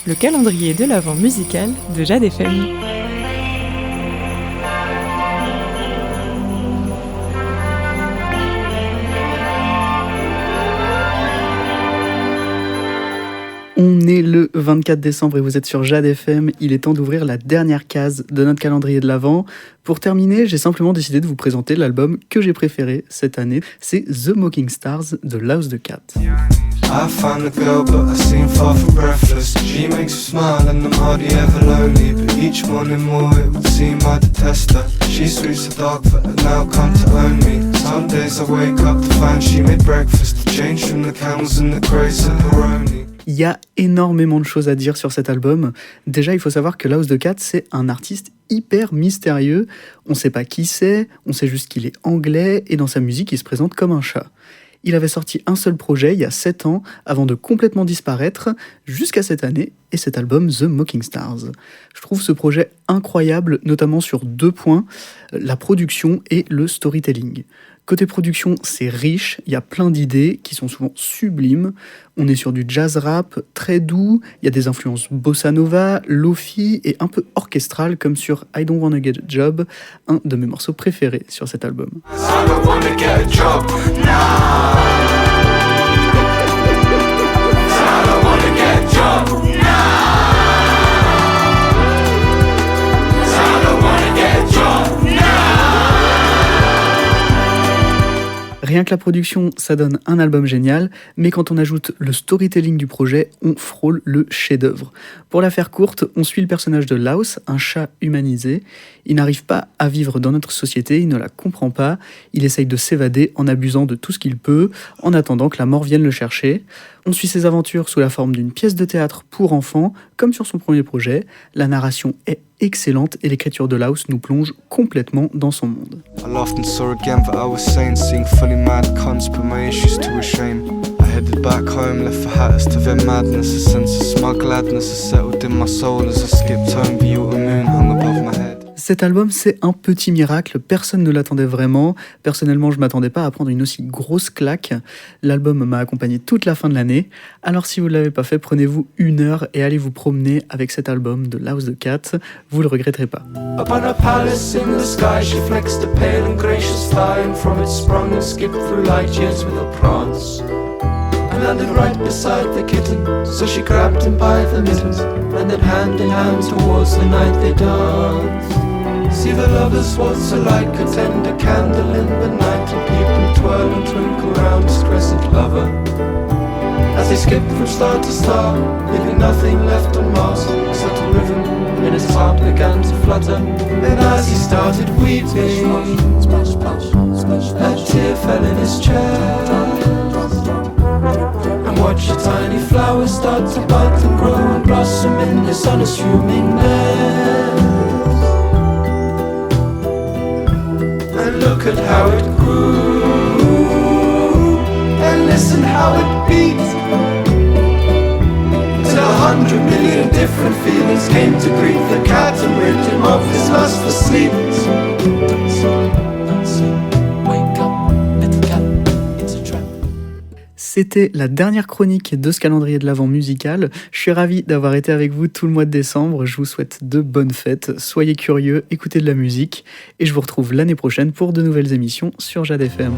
le calendrier de l'Avent musical de Jade FM. On est le 24 décembre et vous êtes sur Jade FM. Il est temps d'ouvrir la dernière case de notre calendrier de l'Avent. Pour terminer, j'ai simplement décidé de vous présenter l'album que j'ai préféré cette année. C'est The Mocking Stars de Laus the Cat. I found a girl but I seem far from breathless. She makes me smile and I'm hardly ever lonely. But each morning more it would seem I detest her. She sweeps the dark but now come to own me. Some days I wake up to find she made breakfast. The change from the camels and the grey pepperoni. Il y a énormément de choses à dire sur cet album. Déjà, il faut savoir que Laus the Cat, c'est un artiste hyper mystérieux. On ne sait pas qui c'est, on sait juste qu'il est anglais et dans sa musique, il se présente comme un chat. Il avait sorti un seul projet il y a 7 ans avant de complètement disparaître jusqu'à cette année et cet album The Mocking Stars. Je trouve ce projet incroyable, notamment sur 2 points, la production et le storytelling. Côté production, c'est riche, il y a plein d'idées qui sont souvent sublimes. On est sur du jazz rap très doux, il y a des influences bossa nova, lofi et un peu orchestral comme sur I Don't Wanna Get a Job, un de mes morceaux préférés sur cet album. I don't wanna get a job now. I don't wanna get a job now. I don't wanna get a job now. Rien que la production, ça donne un album génial, mais quand on ajoute le storytelling du projet, on frôle le chef-d'œuvre. Pour la faire courte, on suit le personnage de Laus, un chat humanisé. Il n'arrive pas à vivre dans notre société, il ne la comprend pas, il essaye de s'évader en abusant de tout ce qu'il peut, en attendant que la mort vienne le chercher. On suit ses aventures sous la forme d'une pièce de théâtre pour enfants, comme sur son premier projet. La narration est excellente et l'écriture de Laus nous plonge complètement dans son monde. I laughed and saw again that I was sane, seeing fully mad cons, put my issues to a shame. I headed back home, left for hatters to their madness. A sense of smug gladness has settled in my soul as I skipped home. The autumn moon hung above my head. Cet album, c'est un petit miracle, personne ne l'attendait vraiment. Personnellement, je m'attendais pas à prendre une aussi grosse claque. L'album m'a accompagné toute la fin de l'année. Alors si vous ne l'avez pas fait, prenez-vous 1 heure et allez vous promener avec cet album de Laus the Cat. Vous le regretterez pas. Upon a palace in the sky, she flexed a pale and gracious thigh, and from it sprung and skipped through light years with a prance. And landed right beside the kitten, so she grabbed him by the mittens, and then hand in hand towards the night they danced. See the lovers waltz alike, a tender candle in the night, and people twirl and twinkle round his crescent lover. As they skipped from star to star, leaving nothing left on Mars except a rhythm in his heart began to flutter. And as he started weeping, a tear fell in his chest. And watch a tiny flower start to bud and grow and blossom in this unassuming nest. And look at how it grew, and listen how it beat, till 100 million different feelings came to greet the cat and rid him of his lust for sleep. Wake up, little cat, it's a trap. C'était la dernière chronique de ce calendrier de l'Avent musical. Je suis ravi d'avoir été avec vous tout le mois de décembre. Je vous souhaite de bonnes fêtes. Soyez curieux, écoutez de la musique. Et je vous retrouve l'année prochaine pour de nouvelles émissions sur Jade FM.